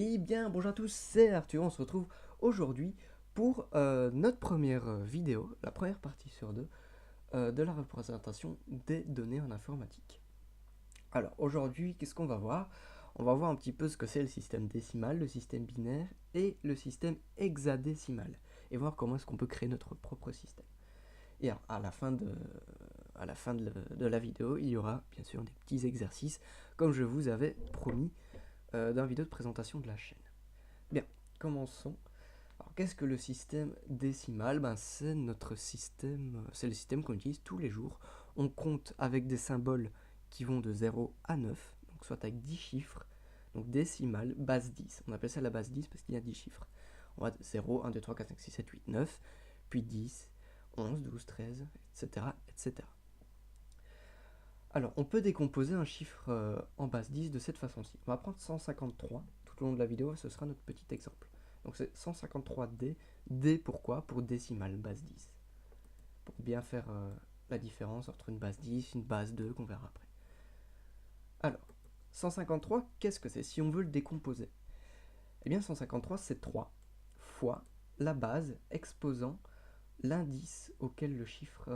Eh bien, bonjour à tous, c'est Arthur, on se retrouve aujourd'hui pour notre première vidéo, la première partie sur deux, de la représentation des données en informatique. Alors, aujourd'hui, qu'est-ce qu'on va voir? On va voir un petit peu ce que c'est le système décimal, le système binaire et le système hexadécimal, et voir comment est-ce qu'on peut créer notre propre système. Et alors, à la fin de la vidéo, il y aura bien sûr des petits exercices, comme je vous avais promis dans la vidéo de présentation de la chaîne. Bien, commençons. Alors, qu'est-ce que le système décimal? C'est notre système, c'est le système qu'on utilise tous les jours. On compte avec des symboles qui vont de 0 à 9, donc soit avec 10 chiffres. Donc décimal, base 10. On appelle ça la base 10 parce qu'il y a 10 chiffres. On va de 0, 1, 2, 3, 4, 5, 6, 7, 8, 9, puis 10, 11, 12, 13, etc. etc. Alors, on peut décomposer un chiffre en base 10 de cette façon-ci. On va prendre 153 tout au long de la vidéo, ce sera notre petit exemple. Donc c'est 153D. D pourquoi? Pour décimale, base 10. Pour bien faire la différence entre une base 10 et une base 2 qu'on verra après. Alors, 153, qu'est-ce que c'est si on veut le décomposer? Eh bien 153 c'est 3 fois la base exposant l'indice auquel le chiffre,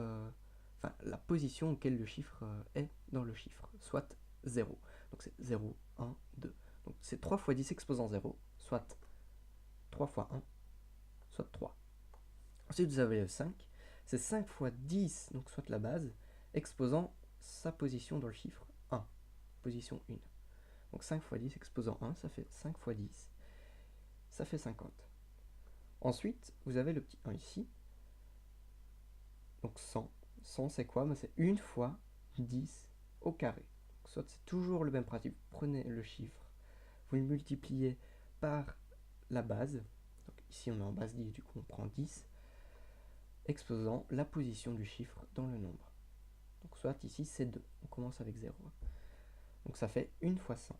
la position auquel le chiffre est dans le chiffre, soit 0. Donc c'est 0, 1, 2. Donc c'est 3 fois 10 exposant 0, soit 3 fois 1, soit 3. Ensuite vous avez le 5, c'est 5 fois 10, donc soit la base, exposant sa position dans le chiffre 1, position 1. Donc 5 fois 10 exposant 1, ça fait 5 fois 10, ça fait 50. Ensuite, vous avez le petit 1 ici, donc 100. 100 c'est quoi? C'est 1 fois 10 au carré. Donc, soit c'est toujours le même principe. Vous prenez le chiffre, vous le multipliez par la base. Donc ici on est en base 10, du coup on prend 10, exposant la position du chiffre dans le nombre. Donc soit ici c'est 2. On commence avec 0. Donc ça fait 1 fois 100.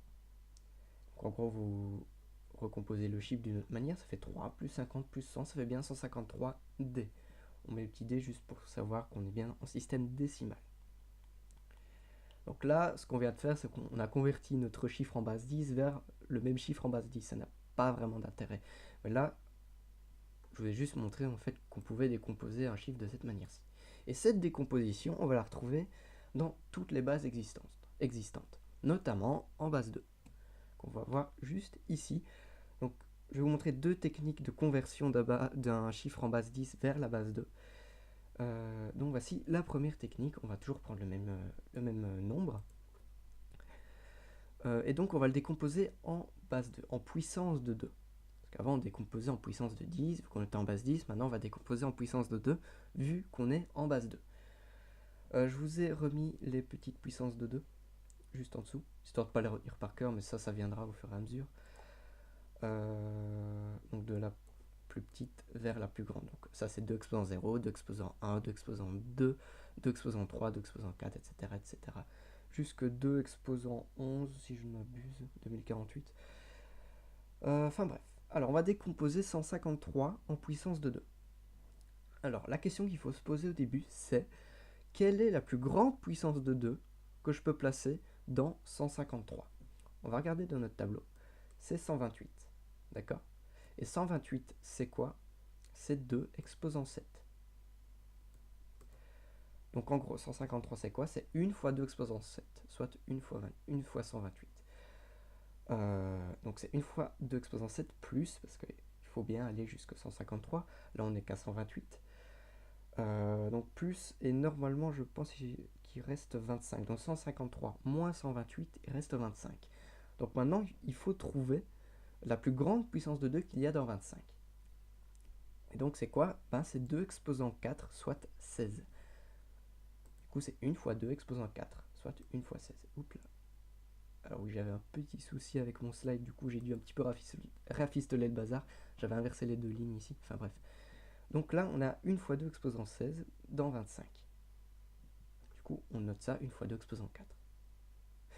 Donc en gros vous recomposez le chiffre d'une autre manière, ça fait 3 plus 50 plus 100, ça fait bien 153D. On met le petit d juste pour savoir qu'on est bien en système décimal. Donc là, ce qu'on vient de faire, c'est qu'on a converti notre chiffre en base 10 vers le même chiffre en base 10. Ça n'a pas vraiment d'intérêt. Mais là, je vous ai juste montré en fait qu'on pouvait décomposer un chiffre de cette manière-ci. Et cette décomposition, on va la retrouver dans toutes les bases existantes, notamment en base 2, qu'on va voir juste ici. Donc, je vais vous montrer deux techniques de conversion d'un chiffre en base 10 vers la base 2. Donc voici la première technique, on va toujours prendre le même nombre. Et donc on va le décomposer en base 2, en puissance de 2. Parce qu'avant on décomposait en puissance de 10, vu qu'on était en base 10, maintenant on va décomposer en puissance de 2, vu qu'on est en base 2. Je vous ai remis les petites puissances de 2, juste en dessous, histoire de ne pas les retenir par cœur, mais ça viendra au fur et à mesure. Donc de la plus petite vers la plus grande. Donc ça c'est 2 exposant 0, 2 exposant 1, 2 exposant 2, 2 exposant 3, 2 exposant 4, etc. etc. Jusque 2 exposant 11, si je ne m'abuse, 2048. Enfin bref. Alors on va décomposer 153 en puissance de 2. Alors la question qu'il faut se poser au début, c'est quelle est la plus grande puissance de 2 que je peux placer dans 153? On va regarder dans notre tableau. C'est 128. D'accord? Et 128, c'est quoi? C'est 2 exposant 7. Donc en gros, 153 c'est quoi? C'est 1 fois 2 exposant 7, soit 1 fois 128. Donc c'est 1 fois 2 exposant 7 plus, parce qu'il faut bien aller jusqu'à 153. Là on est qu'à 128. Donc plus, et normalement je pense qu'il reste 25. Donc 153 moins 128, il reste 25. Donc maintenant il faut trouver la plus grande puissance de 2 qu'il y a dans 25. Et donc c'est quoi? C'est 2 exposant 4, soit 16. Du coup c'est 1 fois 2 exposant 4, soit 1 fois 16. Oups là. Alors oui, j'avais un petit souci avec mon slide, du coup j'ai dû un petit peu rafistoler le bazar. J'avais inversé les deux lignes ici, enfin bref. Donc là on a 1 fois 2 exposant 16 dans 25. Du coup on note ça 1 fois 2 exposant 4.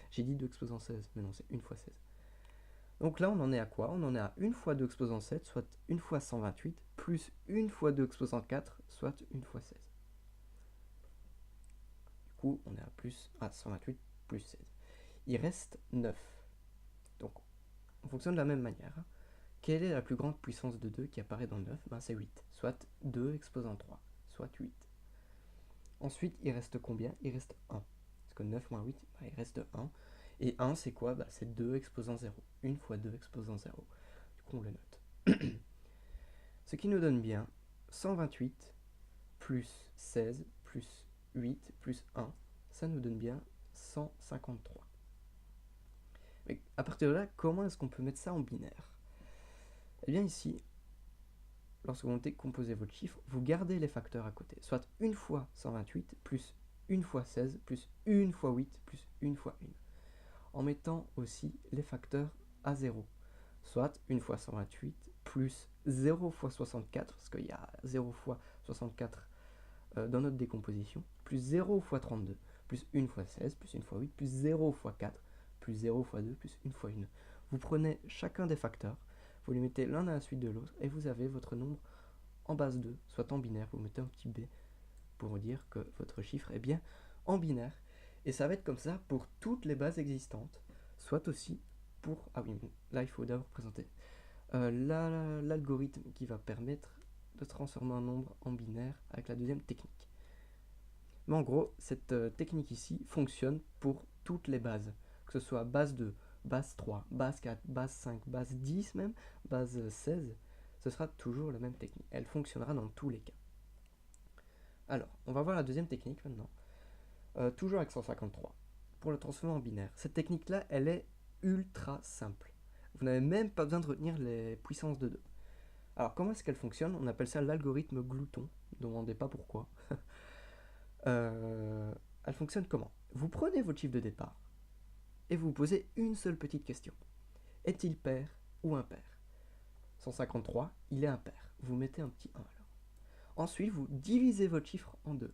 J'ai dit 2 exposant 16, mais non c'est 1 fois 16. Donc là on en est à quoi? On en est à 1 fois 2 exposant 7, soit 1 fois 128, plus 1 fois 2 exposant 4, soit 1 fois 16. Du coup on est à 128 plus 16. Il reste 9. Donc on fonctionne de la même manière. Quelle est la plus grande puissance de 2 qui apparaît dans 9? Ben, c'est 8, soit 2 exposant 3, soit 8. Ensuite, il reste combien? Il reste 1. Parce que 9 moins 8, ben, il reste 1. Et 1, c'est quoi? Ben, c'est 2 exposant 0. 1 fois 2 exposant 0. Du coup, on le note. Ce qui nous donne bien 128 plus 16 plus 8 plus 1. Ça nous donne bien 153. Mais à partir de là, comment est-ce qu'on peut mettre ça en binaire? Eh bien ici, lorsque vous décomposez votre chiffre, vous gardez les facteurs à côté. Soit 1 fois 128 plus 1 fois 16 plus 1 fois 8 plus 1 fois 1. En mettant aussi les facteurs à 0. Soit 1 fois 128 plus 0 fois 64, parce qu'il y a 0 fois 64 dans notre décomposition, plus 0 fois 32, plus 1 fois 16, plus 1 fois 8, plus 0 fois 4, plus 0 fois 2, plus 1 fois 1. Vous prenez chacun des facteurs, vous les mettez l'un à la suite de l'autre, et vous avez votre nombre en base 2, soit en binaire. Vous mettez un petit b pour dire que votre chiffre est bien en binaire. Et ça va être comme ça pour toutes les bases existantes, soit aussi pour... Ah oui, là il faut d'abord présenter l'algorithme qui va permettre de transformer un nombre en binaire avec la deuxième technique. Mais en gros, cette technique ici fonctionne pour toutes les bases, que ce soit base 2, base 3, base 4, base 5, base 10 même, base 16, ce sera toujours la même technique. Elle fonctionnera dans tous les cas. Alors, on va voir la deuxième technique maintenant. Toujours avec 153. Pour le transformer en binaire. Cette technique-là, elle est ultra simple. Vous n'avez même pas besoin de retenir les puissances de 2. Alors, comment est-ce qu'elle fonctionne? On appelle ça l'algorithme glouton. Ne demandez pas pourquoi. Elle fonctionne comment? Vous prenez votre chiffre de départ et vous vous posez une seule petite question. Est-il pair ou impair? 153, il est impair. Vous mettez un petit 1 alors. Ensuite, vous divisez votre chiffre en 2.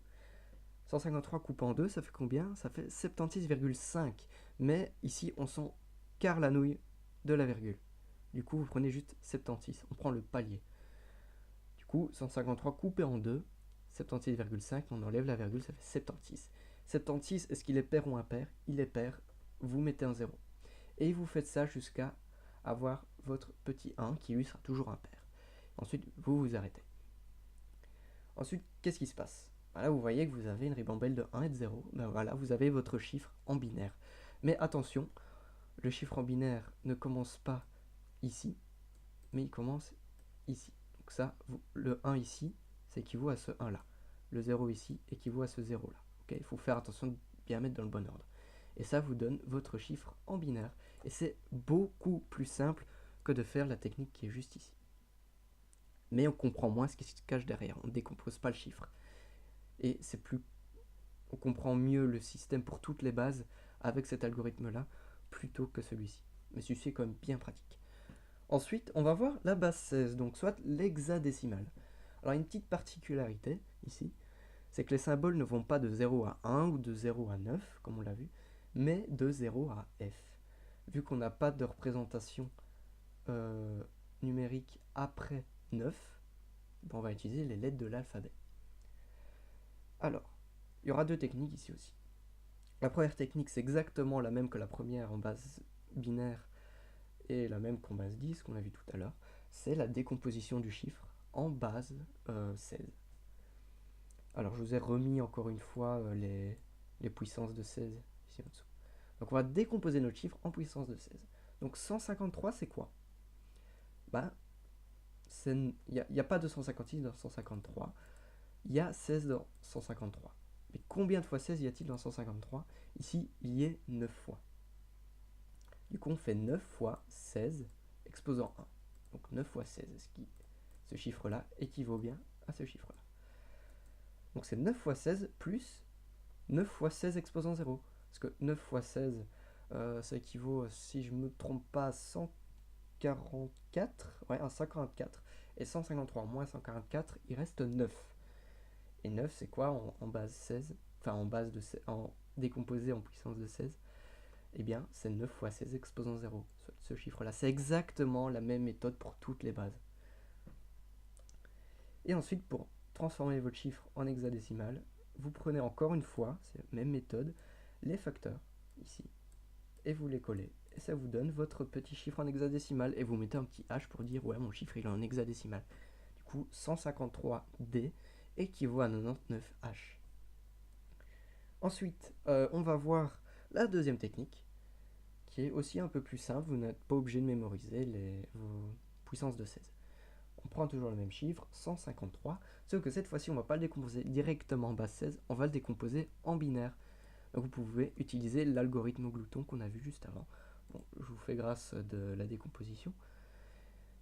153 coupé en 2, ça fait combien? Ça fait 76,5. Mais ici, on s'en carre la nouille de la virgule. Du coup, vous prenez juste 76. On prend le palier. Du coup, 153 coupé en 2, 76,5, on enlève la virgule, ça fait 76. 76, est-ce qu'il est pair ou impair? Il est pair, vous mettez un 0. Et vous faites ça jusqu'à avoir votre petit 1 qui lui sera toujours impair. Ensuite, vous vous arrêtez. Ensuite, qu'est-ce qui se passe? Là, vous voyez que vous avez une ribambelle de 1 et de 0. Ben voilà, vous avez votre chiffre en binaire. Mais attention, le chiffre en binaire ne commence pas ici, mais il commence ici. Donc ça, le 1 ici, ça équivaut à ce 1 là. Le 0 ici équivaut à ce 0 là. Okay, il faut faire attention de bien mettre dans le bon ordre. Et ça vous donne votre chiffre en binaire. Et c'est beaucoup plus simple que de faire la technique qui est juste ici. Mais on comprend moins ce qui se cache derrière. On ne décompose pas le chiffre. Et c'est plus... On comprend mieux le système pour toutes les bases avec cet algorithme-là plutôt que celui-ci. Mais celui-ci est quand même bien pratique. Ensuite, on va voir la base 16, donc soit l'hexadécimale. Alors, une petite particularité ici, c'est que les symboles ne vont pas de 0 à 1 ou de 0 à 9, comme on l'a vu, mais de 0 à F. Vu qu'on n'a pas de représentation numérique après 9, on va utiliser les lettres de l'alphabet. Alors, il y aura deux techniques ici aussi. La première technique, c'est exactement la même que la première en base binaire et la même qu'en base 10 qu'on a vu tout à l'heure, c'est la décomposition du chiffre en base 16. Alors je vous ai remis encore une fois les puissances de 16 ici en dessous. Donc on va décomposer notre chiffre en puissance de 16. Donc 153 c'est quoi? Ben, il n'y a pas de 156 dans 153, il y a 16 dans 153. Mais combien de fois 16 y a-t-il dans 153? Ici, il y a 9 fois. Du coup, on fait 9 fois 16 exposant 1. Donc 9 fois 16, ce chiffre-là équivaut bien à ce chiffre-là. Donc c'est 9 fois 16 plus 9 fois 16 exposant 0. Parce que 9 fois 16, ça équivaut, si je ne me trompe pas, à 144. Ouais, à 144. Et 153 moins 144, il reste 9. Et 9, c'est quoi en base 16? Enfin, en décomposé en puissance de 16. Eh bien, c'est 9 fois 16 exposant 0, ce chiffre-là. C'est exactement la même méthode pour toutes les bases. Et ensuite, pour transformer votre chiffre en hexadécimal, vous prenez encore une fois, c'est la même méthode, les facteurs, ici, et vous les collez. et ça vous donne votre petit chiffre en hexadécimal, et vous mettez un petit H pour dire ouais, mon chiffre il est en hexadécimal. Du coup 153D équivaut à 99H. Ensuite on va voir la deuxième technique qui est aussi un peu plus simple. Vous n'êtes pas obligé de mémoriser vos puissances de 16. On prend toujours le même chiffre, 153, sauf que cette fois-ci on ne va pas le décomposer directement en base 16, on va le décomposer en binaire. Donc vous pouvez utiliser l'algorithme glouton qu'on a vu juste avant. Bon, je vous fais grâce de la décomposition.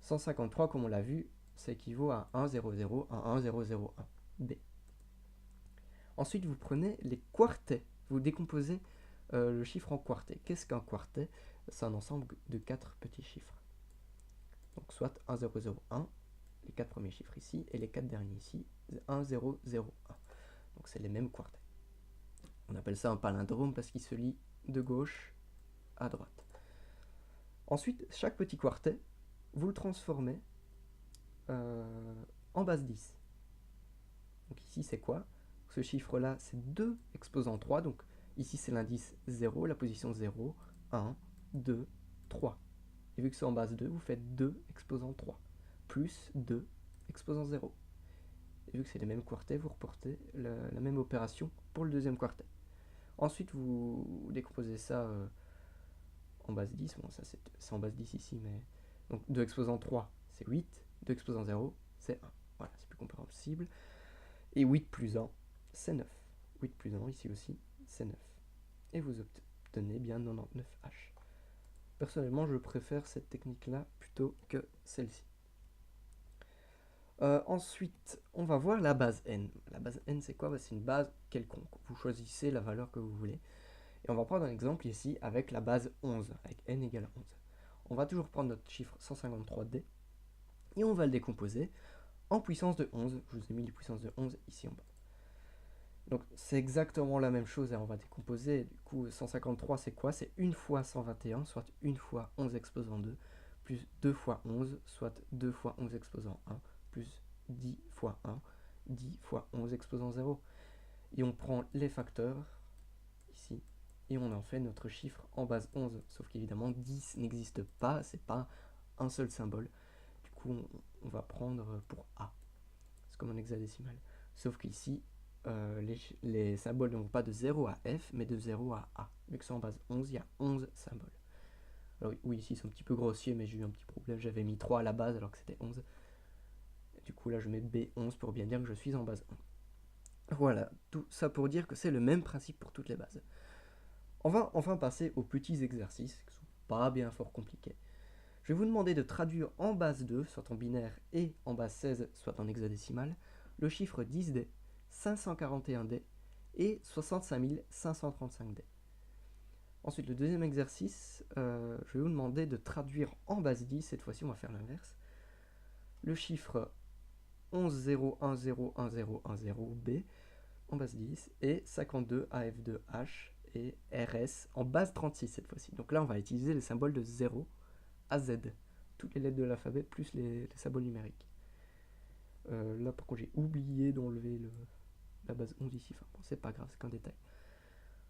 153, comme on l'a vu, ça équivaut à 1, 0, 0, 1, 1, 0, 0, 1, B. Ensuite, vous prenez les quartets. Vous décomposez le chiffre en quartets. Qu'est-ce qu'un quartet? C'est un ensemble de 4 petits chiffres. Donc soit 1, 0, 0, 1, les 4 premiers chiffres ici, et les 4 derniers ici, 1, 0, 0, 1. Donc c'est les mêmes quartets. On appelle ça un palindrome parce qu'il se lit de gauche à droite. Ensuite, chaque petit quartet, vous le transformez en base 10. Donc ici, c'est quoi? Ce chiffre-là, c'est 2 exposant 3. Donc ici, c'est l'indice 0, la position 0, 1, 2, 3. Et vu que c'est en base 2, vous faites 2 exposant 3, plus 2 exposant 0. Et vu que c'est les mêmes quartets, vous reportez la même opération pour le deuxième quartet. Ensuite, vous décomposez ça en base 10. Bon, ça c'est en base 10 ici, mais... Donc 2 exposant 3, c'est 8. 2 exposant 0, c'est 1. Voilà, c'est plus compréhensible. Et 8 plus 1, c'est 9. 8 plus 1, ici aussi, c'est 9. Et vous obtenez bien 99H. Personnellement, je préfère cette technique-là plutôt que celle-ci. Ensuite, on va voir la base n. La base n, c'est quoi? C'est une base quelconque. Vous choisissez la valeur que vous voulez. Et on va prendre un exemple ici avec la base 11, avec n égale 11. On va toujours prendre notre chiffre 153D et on va le décomposer en puissance de 11. Je vous ai mis les puissances de 11 ici en bas. Donc c'est exactement la même chose, on va décomposer. Du coup, 153 c'est quoi? C'est 1 fois 121, soit 1 fois 11 exposant 2, plus 2 fois 11, soit 2 fois 11 exposant 1, plus 10 fois 1, 10 fois 11 exposant 0. Et on prend les facteurs, ici, et on en fait notre chiffre en base 11. Sauf qu'évidemment, 10 n'existe pas, c'est pas un seul symbole. Du coup, on va prendre pour A. C'est comme un hexadécimal. Sauf qu'ici, les symboles ne vont pas de 0 à F, mais de 0 à A. Vu que c'est en base 11, il y a 11 symboles. Alors oui, ici c'est un petit peu grossier, mais j'ai eu un petit problème. J'avais mis 3 à la base alors que c'était 11. Et du coup, là, je mets B11 pour bien dire que je suis en base 11. Voilà, tout ça pour dire que c'est le même principe pour toutes les bases. On va enfin passer aux petits exercices, qui ne sont pas bien fort compliqués. Je vais vous demander de traduire en base 2, soit en binaire, et en base 16, soit en hexadécimal, le chiffre 10D, 541D et 65 535D. Ensuite, le deuxième exercice, je vais vous demander de traduire en base 10, cette fois-ci on va faire l'inverse, le chiffre 1101011010B en base 10 et 52AF2H et RS en base 36 cette fois-ci. Donc là, on va utiliser les symboles de 0 à Z, toutes les lettres de l'alphabet plus les symboles numériques. Là, par contre, j'ai oublié d'enlever la base 11 ici. Enfin, bon, c'est pas grave, c'est qu'un détail.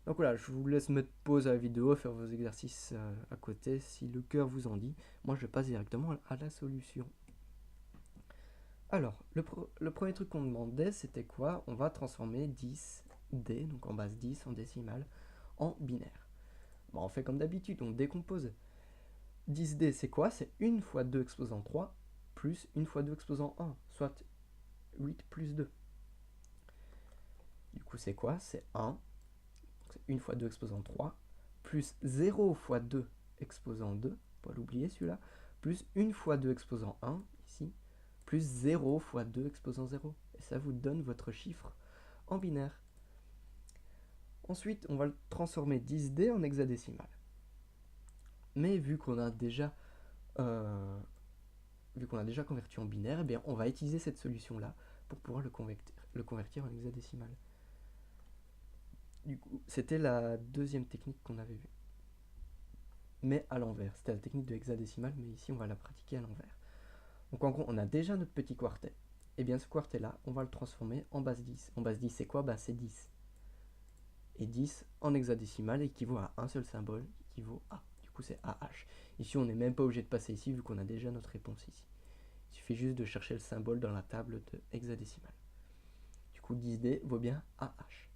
Donc voilà, je vous laisse mettre pause à la vidéo, faire vos exercices à côté si le cœur vous en dit. Moi, je passe directement à la solution. Alors, le premier truc qu'on demandait, c'était quoi? On va transformer 10D, donc en base 10, en décimale, en binaire. Bon, on fait comme d'habitude, on décompose. 10D, c'est quoi? C'est 1 fois 2 exposant 3, plus 1 fois 2 exposant 1, soit 8 plus 2. Du coup, c'est quoi? C'est 1, c'est 1 fois 2 exposant 3, plus 0 fois 2 exposant 2, pas l'oublier celui-là, plus 1 fois 2 exposant 1, ici, plus 0 fois 2 exposant 0. Et ça vous donne votre chiffre en binaire. Ensuite, on va le transformer 10D en hexadécimal. Mais vu qu'on a déjà converti en binaire, eh bien, on va utiliser cette solution-là pour pouvoir le convertir en hexadécimal. Du coup, c'était la deuxième technique qu'on avait vue. Mais à l'envers. C'était la technique de hexadécimal, mais ici, on va la pratiquer à l'envers. Donc en gros, on a déjà notre petit quartet. Et bien ce quartet-là, on va le transformer en base 10. En base 10, c'est quoi? C'est 10. Et 10 en hexadécimal équivaut à un seul symbole, équivaut à. Du coup c'est AH. Ici on n'est même pas obligé de passer ici vu qu'on a déjà notre réponse ici. Il suffit juste de chercher le symbole dans la table de hexadécimale. Du coup 10D vaut bien AH.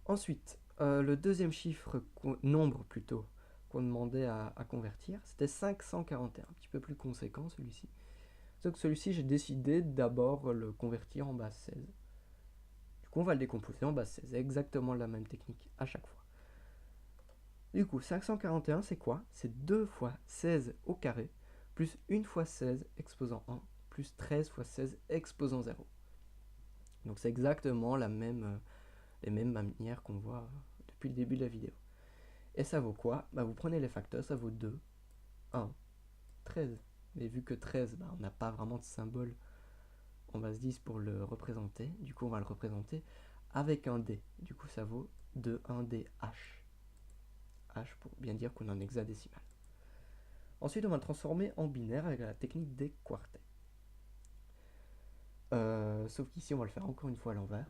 Ensuite, le deuxième chiffre, nombre plutôt, qu'on demandait à convertir, c'était 541, un petit peu plus conséquent celui-ci. Donc celui-ci, j'ai décidé d'abord le convertir en base 16. Du coup, on va le décomposer en base 16, exactement la même technique à chaque fois. Du coup, 541, c'est quoi? C'est 2 fois 16 au carré, plus 1 fois 16 exposant 1, plus 13 fois 16 exposant 0. Donc c'est exactement les mêmes manières qu'on voit depuis le début de la vidéo. Et ça vaut quoi? Bah, vous prenez les facteurs, ça vaut 2, 1, 13. Mais vu que 13, bah, on n'a pas vraiment de symbole en base 10 pour le représenter, du coup on va le représenter avec un D. Du coup ça vaut 2, 1D H. H pour bien dire qu'on est en hexadécimal. Ensuite on va le transformer en binaire avec la technique des quartets. Sauf qu'ici on va le faire encore une fois à l'envers.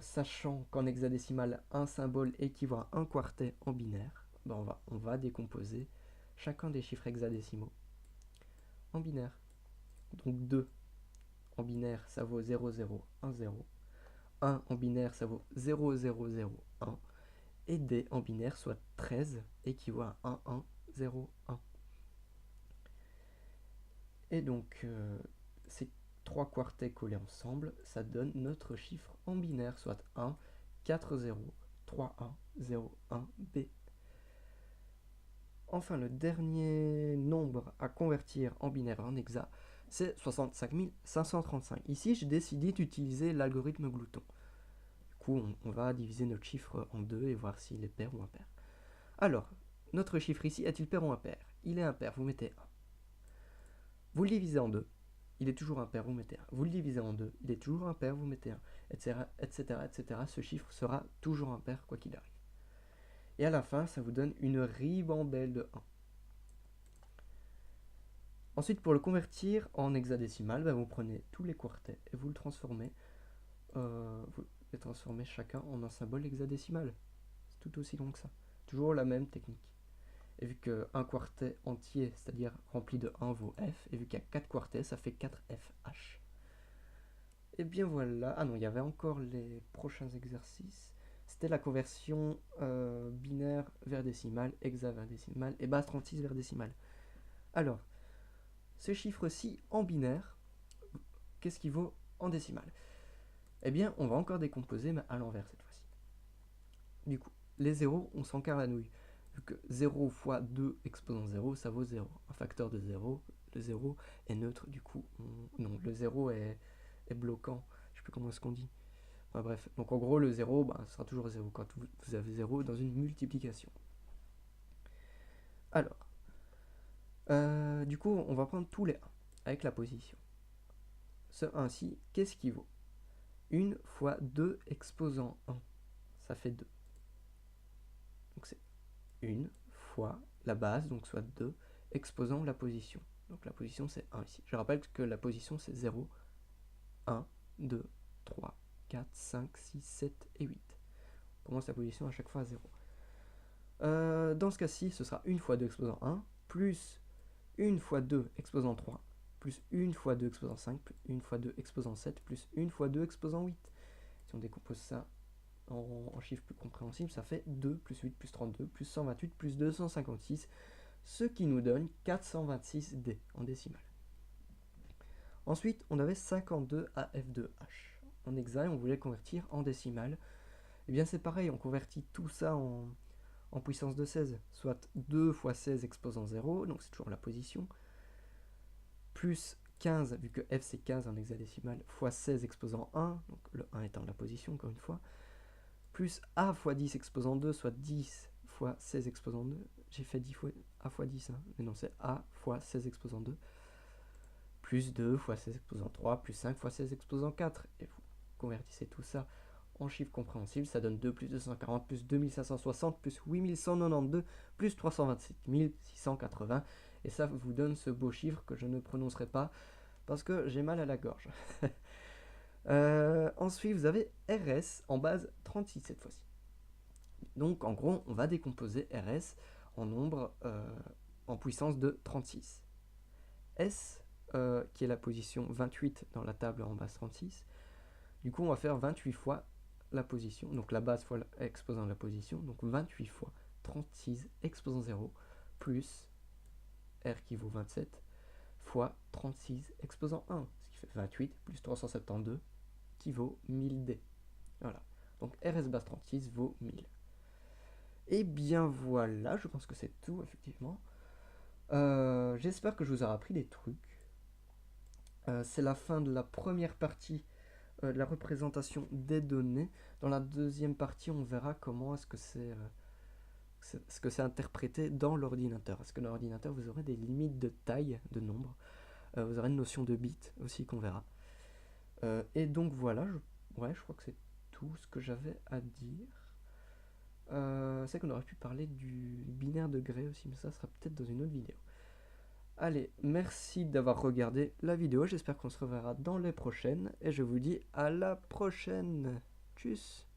Sachant qu'en hexadécimal, un symbole équivaut à un quartet en binaire, ben on va décomposer chacun des chiffres hexadécimaux en binaire. Donc 2 en binaire, ça vaut 0, 0, 1, 0. 1 en binaire, ça vaut 0, 0, 0, 1. Et D en binaire, soit 13, équivaut à 1, 1, 0, 1. Et donc, ces trois quartets collés ensemble, ça donne notre chiffre en binaire, soit 1, 4, 0, 3, 1, 0, 1, B. Enfin, le dernier nombre à convertir en binaire en hexa, c'est 65 535. Ici, j'ai décidé d'utiliser l'algorithme glouton. Du coup, on va diviser notre chiffre en deux et voir s'il est pair ou impair. Alors, notre chiffre ici est-il pair ou impair? Il est impair, vous mettez 1. Vous le divisez en 2, il est toujours impair, vous mettez 1. Vous le divisez en 2, il est toujours impair, vous mettez 1, etc., etc., etc. Ce chiffre sera toujours impair quoi qu'il arrive. Et à la fin, ça vous donne une ribambelle de 1. Ensuite, pour le convertir en hexadécimal, vous prenez tous les quartets et vous le transformez, chacun en un symbole hexadécimal. C'est tout aussi long que ça. Toujours la même technique. Et vu qu'un quartet entier, c'est-à-dire rempli de 1 vaut F, et vu qu'il y a 4 quartets, ça fait 4FH. Et bien voilà. Ah non, il y avait encore les prochains exercices. C'était la conversion binaire vers décimal, hexa vers décimal et base 36 vers décimal. Alors, ce chiffre-ci en binaire, qu'est-ce qu'il vaut en décimal? Eh bien, on va encore décomposer, mais à l'envers cette fois-ci. Du coup, les zéros, on s'en carre la nouille. Vu que 0 fois 2 exposant 0, ça vaut 0. Un facteur de 0, le 0 est neutre, du coup, non, le 0 est bloquant. Je sais plus comment est-ce qu'on dit. Enfin, bref, donc en gros, le 0, ce sera toujours 0 quand vous avez 0 dans une multiplication. Alors, du coup, on va prendre tous les 1 avec la position. Ce 1-ci, qu'est-ce qui vaut? 1 fois 2 exposant 1, ça fait 2. Donc c'est 1 fois la base, donc soit 2, exposant la position. Donc la position c'est 1 ici. Je rappelle que la position c'est 0, 1, 2, 3, 4, 5, 6, 7 et 8. On commence la position à chaque fois à 0. Dans ce cas-ci, ce sera 1 fois 2 exposant 1, plus 1 fois 2 exposant 3, plus 1 fois 2 exposant 5, plus 1 fois 2 exposant 7, plus 1 fois 2 exposant 8. Si on décompose ça en chiffres plus compréhensibles, ça fait 2 plus 8 plus 32 plus 128 plus 256, ce qui nous donne 426D en décimale. Ensuite, on avait 52 AF2H. En hexa, on voulait le convertir en décimale. Et bien c'est pareil, on convertit tout ça en puissance de 16, soit 2 fois 16 exposant 0, donc c'est toujours la position, plus 15, vu que F c'est 15 en hexadécimal, fois 16 exposant 1, donc le 1 étant la position encore une fois, plus A fois 10 exposant 2, soit 10 fois 16 exposant 2, j'ai fait 10 fois A fois 10, hein, mais non c'est A fois 16 exposant 2, plus 2 fois 16 exposant 3, plus 5 fois 16 exposant 4, et vous convertissez tout ça en chiffres compréhensibles, ça donne 2 plus 240, plus 2560, plus 8192, plus 327 680, et ça vous donne ce beau chiffre que je ne prononcerai pas, parce que j'ai mal à la gorge. Ensuite, vous avez RS en base 36 cette fois-ci. Donc en gros, on va décomposer RS en nombre en puissance de 36. S, qui est la position 28 dans la table en base 36, du coup on va faire 28 fois la position, donc la base fois exposant la position, donc 28 fois 36 exposant 0, plus R qui vaut 27, fois 36 exposant 1, ce qui fait 28 plus 372, qui vaut 1000D. Voilà, donc RS base 36 vaut 1000. Et bien voilà, je pense que c'est tout, effectivement. J'espère que je vous ai appris des trucs. C'est la fin de la première partie de la représentation des données. Dans la deuxième partie, on verra comment est-ce que c'est interprété dans l'ordinateur. Parce que dans l'ordinateur, vous aurez des limites de taille, de nombre. Vous aurez une notion de bits aussi qu'on verra. Et donc voilà, je crois que c'est tout ce que j'avais à dire. C'est qu'on aurait pu parler du binaire de Gray aussi, mais ça sera peut-être dans une autre vidéo. Allez, merci d'avoir regardé la vidéo, j'espère qu'on se reverra dans les prochaines, et je vous dis à la prochaine. Tchuss.